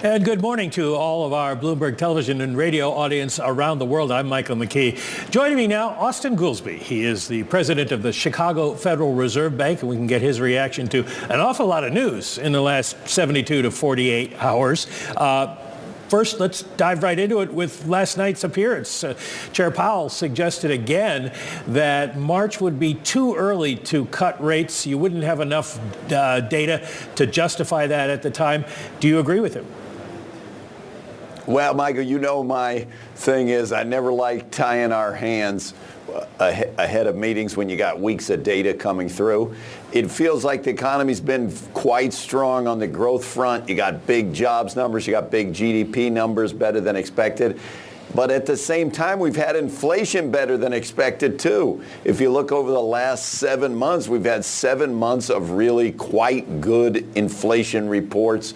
And good morning to all of our Bloomberg television and radio audience around the world. I'm Michael McKee. Joining me now, Austan Goolsbee. He is the president of the Chicago Federal Reserve Bank, and we can get his reaction to an awful lot of news in the last 72 to 48 hours. First, let's dive right into it with last night's appearance. Chair Powell suggested again that March would be too early to cut rates. You wouldn't have enough data to justify that at the time. Do you agree with him? Well, Michael, you know my thing is I never like tying our hands ahead of meetings when you got weeks of data coming through. It feels like the economy's been quite strong on the growth front. You got big jobs numbers, you got big GDP numbers, better than expected. But at the same time, we've had inflation better than expected, too. If you look over the last 7 months, we've had 7 months of really quite good inflation reports,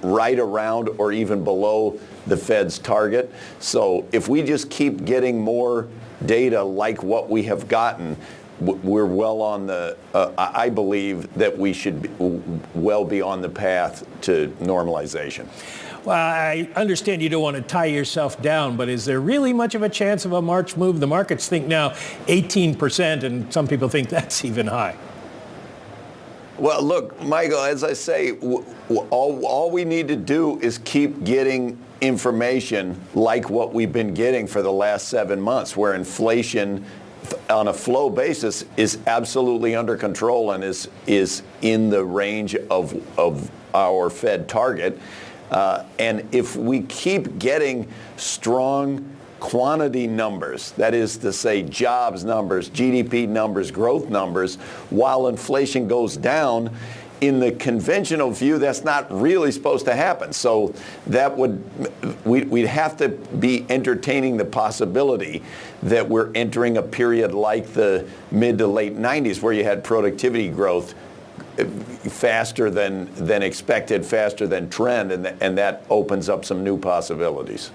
right around or even below the Fed's target. So if we just keep getting more data like what we have gotten, we're well on the, I believe that we should well be on the path to normalization. Well, I understand you don't want to tie yourself down, but is there really much of a chance of a March move? The markets think now 18%, and some people think that's even high. Well, look, Michael, as I say, all we need to do is keep getting information like what we've been getting for the last 7 months, where inflation on a flow basis is absolutely under control and is in the range of our Fed target. And if we keep getting strong quantity numbers, that is to say jobs numbers, GDP numbers, growth numbers, while inflation goes down, in the conventional view, that's not really supposed to happen. So that we'd have to be entertaining the possibility that we're entering a period like the mid to late 90s where you had productivity growth faster than expected, faster than trend, and that opens up some new possibilities.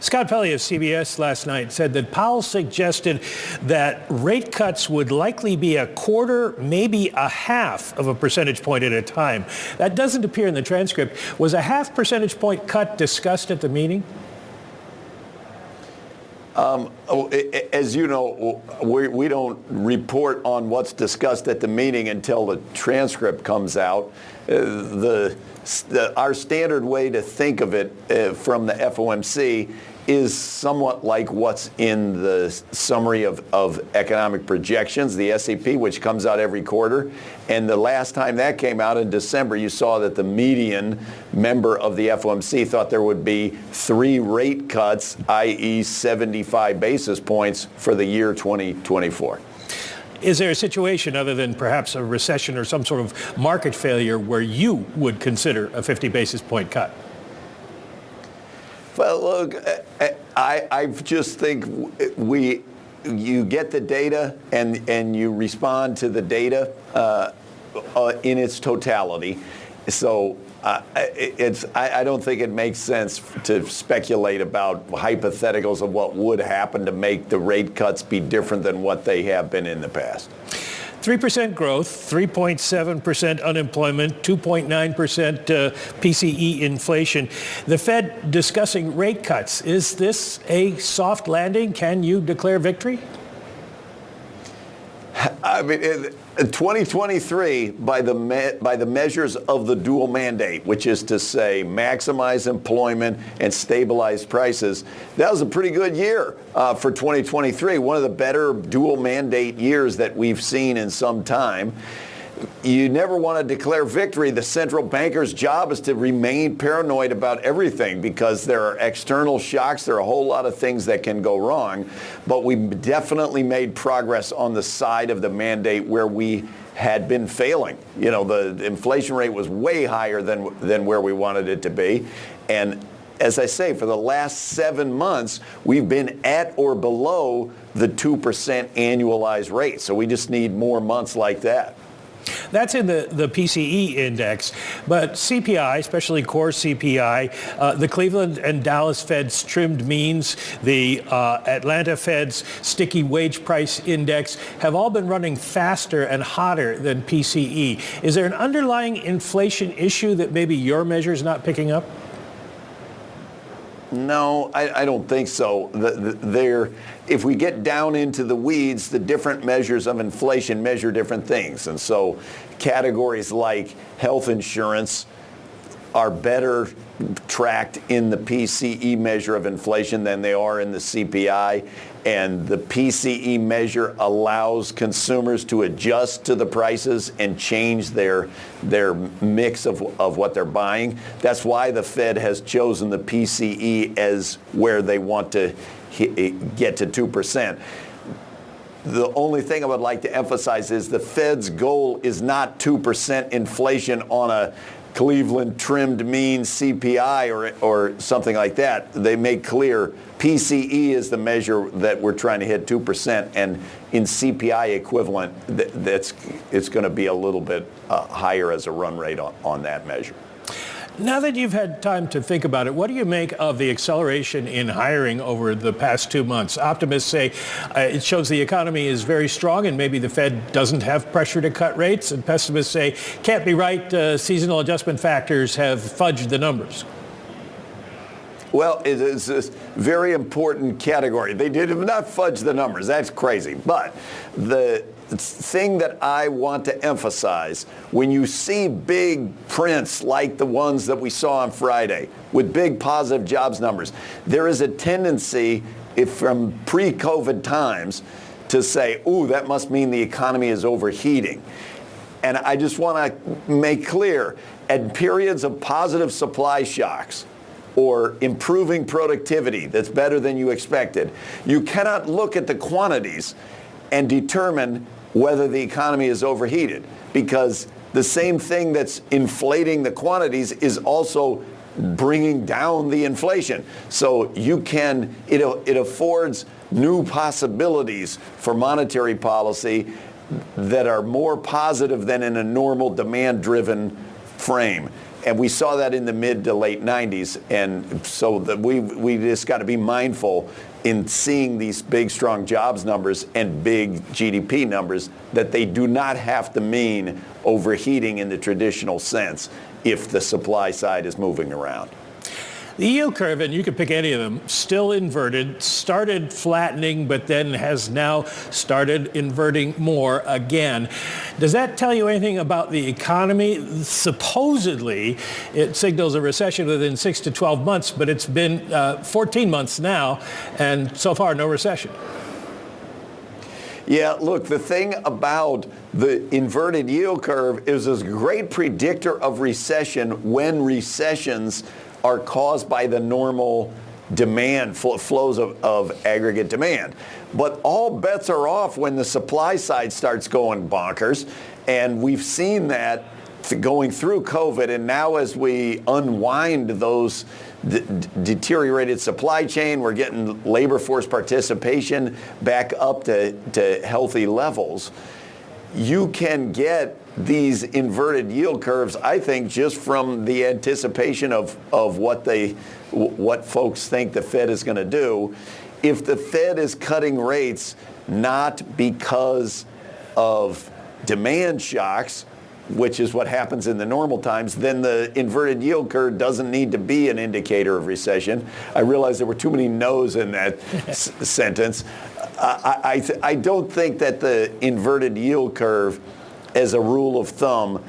Scott Pelley of CBS last night said that Powell suggested that rate cuts would likely be a quarter, maybe a half of a percentage point at a time. That doesn't appear in the transcript. Was a half percentage point cut discussed at the meeting? As you know, we don't report on what's discussed at the meeting until the transcript comes out. Our standard way to think of it from the FOMC is somewhat like what's in the summary of economic projections, the SEP, which comes out every quarter. And the last time that came out in December, you saw that the median member of the FOMC thought there would be 3 rate cuts, i.e. 75 basis points for the year 2024. Is there a situation other than perhaps a recession or some sort of market failure where you would consider a 50 basis point cut? Well, look, I just think you get the data and you respond to the data in its totality. So I don't think it makes sense to speculate about hypotheticals of what would happen to make the rate cuts be different than what they have been in the past. 3% growth, 3.7% unemployment, 2.9% PCE inflation. The Fed discussing rate cuts. Is this a soft landing? Can you declare victory? I mean, in 2023, by the measures of the dual mandate, which is to say maximize employment and stabilize prices, that was a pretty good year for 2023, one of the better dual mandate years that we've seen in some time. You never want to declare victory. The central banker's job is to remain paranoid about everything because there are external shocks. There are a whole lot of things that can go wrong. But we definitely made progress on the side of the mandate where we had been failing. You know, the inflation rate was way higher than where we wanted it to be. And as I say, for the last 7 months, we've been at or below the 2% annualized rate. So we just need more months like that. That's in the PCE index, but CPI, especially core CPI, the Cleveland and Dallas Fed's trimmed means, the Atlanta Fed's sticky wage price index have all been running faster and hotter than PCE. Is there an underlying inflation issue that maybe your measure's not picking up? No, I don't think so. If we get down into the weeds, the different measures of inflation measure different things. And so categories like health insurance are better tracked in the PCE measure of inflation than they are in the CPI. And the PCE measure allows consumers to adjust to the prices and change their mix of what they're buying. That's why the Fed has chosen the PCE as where they want to get to 2%. The only thing I would like to emphasize is the Fed's goal is not 2% inflation on a Cleveland trimmed mean CPI or something like that. They make clear PCE is the measure that we're trying to hit 2%, and in CPI equivalent, it's going to be a little bit higher as a run rate on that measure. Now that you've had time to think about it, what do you make of the acceleration in hiring over the past 2 months? Optimists say it shows the economy is very strong and maybe the Fed doesn't have pressure to cut rates. And pessimists say can't be right. Seasonal adjustment factors have fudged the numbers. Well, it is a very important category. They did not fudge the numbers. That's crazy. But the thing that I want to emphasize, when you see big prints like the ones that we saw on Friday with big positive jobs numbers, there is a tendency from pre-COVID times to say, ooh, that must mean the economy is overheating. And I just want to make clear, at periods of positive supply shocks, or improving productivity that's better than you expected, you cannot look at the quantities and determine whether the economy is overheated, because the same thing that's inflating the quantities is also bringing down the inflation. So it affords new possibilities for monetary policy that are more positive than in a normal demand-driven frame. And we saw that in the mid to late 90s. And so we just got to be mindful in seeing these big, strong jobs numbers and big GDP numbers that they do not have to mean overheating in the traditional sense if the supply side is moving around. The yield curve, and you could pick any of them, still inverted, started flattening, but then has now started inverting more again. Does that tell you anything about the economy? Supposedly, it signals a recession within 6 to 12 months, but it's been 14 months now, and so far, no recession. Yeah, look, the thing about the inverted yield curve is a great predictor of recession when recessions are caused by the normal demand flows of aggregate demand. But all bets are off when the supply side starts going bonkers. And we've seen that going through COVID. And now as we unwind those deteriorated supply chain, we're getting labor force participation back up to healthy levels. You can get these inverted yield curves, I think, just from the anticipation of what folks think the Fed is going to do. If the Fed is cutting rates not because of demand shocks, which is what happens in the normal times, then the inverted yield curve doesn't need to be an indicator of recession. I realize there were too many no's in that sentence. I don't think that the inverted yield curve, as a rule of thumb,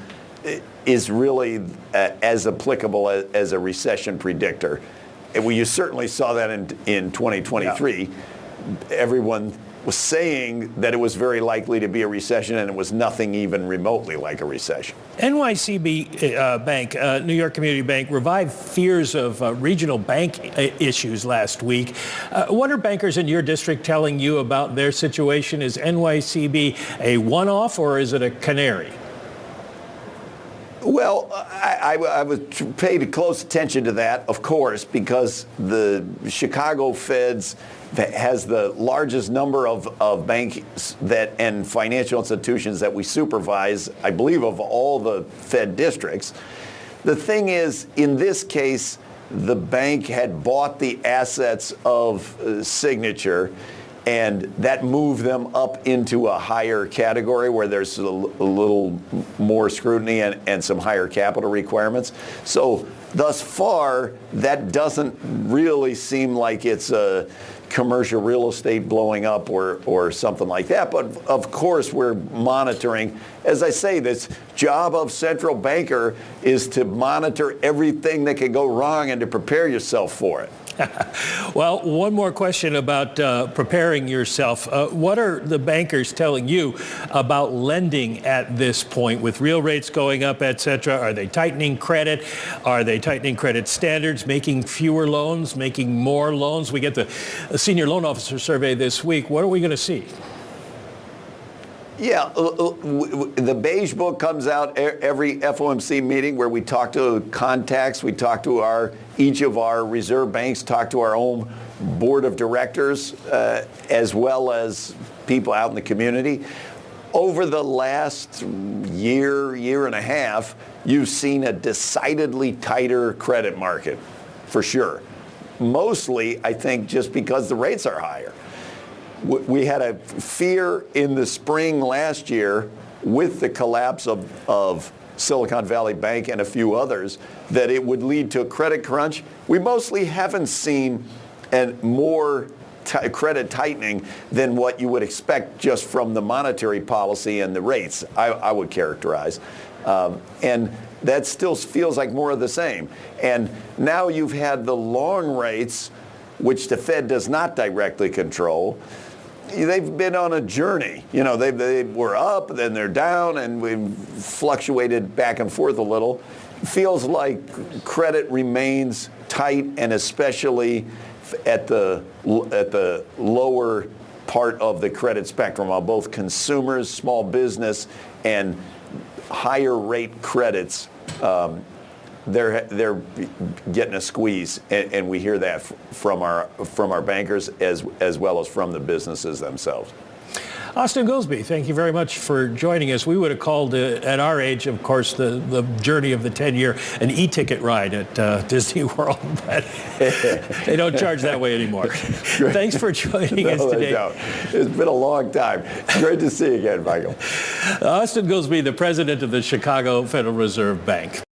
is really as applicable as a recession predictor. And you certainly saw that in 2023. Yeah. Everyone was saying that it was very likely to be a recession, and it was nothing even remotely like a recession. NYCB Bank, New York Community Bank, revived fears of regional bank issues last week. What are bankers in your district telling you about their situation? Is NYCB a one-off, or is it a canary? Well, I would pay close attention to that, of course, because the Chicago Feds has the largest number of banks and financial institutions that we supervise, I believe, of all the Fed districts. The thing is, in this case, the bank had bought the assets of Signature, and that moved them up into a higher category where there's a little more scrutiny and some higher capital requirements. So thus far, that doesn't really seem like it's a commercial real estate blowing up or something like that. But of course, we're monitoring. As I say, this job of central banker is to monitor everything that can go wrong and to prepare yourself for it. Well, one more question about preparing yourself. What are the bankers telling you about lending at this point with real rates going up, et cetera? Are they tightening credit? Are they tightening credit standards, making fewer loans, making more loans? We get the senior loan officer survey this week. What are we going to see? Yeah, the Beige Book comes out every FOMC meeting where we talk to contacts, we talk to each of our reserve banks, talk to our own board of directors, as well as people out in the community. Over the last year and a half, you've seen a decidedly tighter credit market, for sure. Mostly, I think, just because the rates are higher. We had a fear in the spring last year with the collapse of Silicon Valley Bank and a few others that it would lead to a credit crunch. We mostly haven't seen more credit tightening than what you would expect just from the monetary policy and the rates, I would characterize. And that still feels like more of the same. And now you've had the long rates, which the Fed does not directly control. They've been on a journey. You know, they were up, then they're down, and we've fluctuated back and forth a little. Feels like credit remains tight, and especially at the lower part of the credit spectrum on both consumers, small business, and higher rate credits. They're getting a squeeze, and we hear that from our bankers as well as from the businesses themselves. Austan Goolsbee, thank you very much for joining us. We would have called at our age, of course, the journey of the 10-year an e-ticket ride at Disney World, but they don't charge that way anymore. Thanks for joining us today. They don't. It's been a long time. Great to see you again, Michael. Austan Goolsbee, the president of the Chicago Federal Reserve Bank.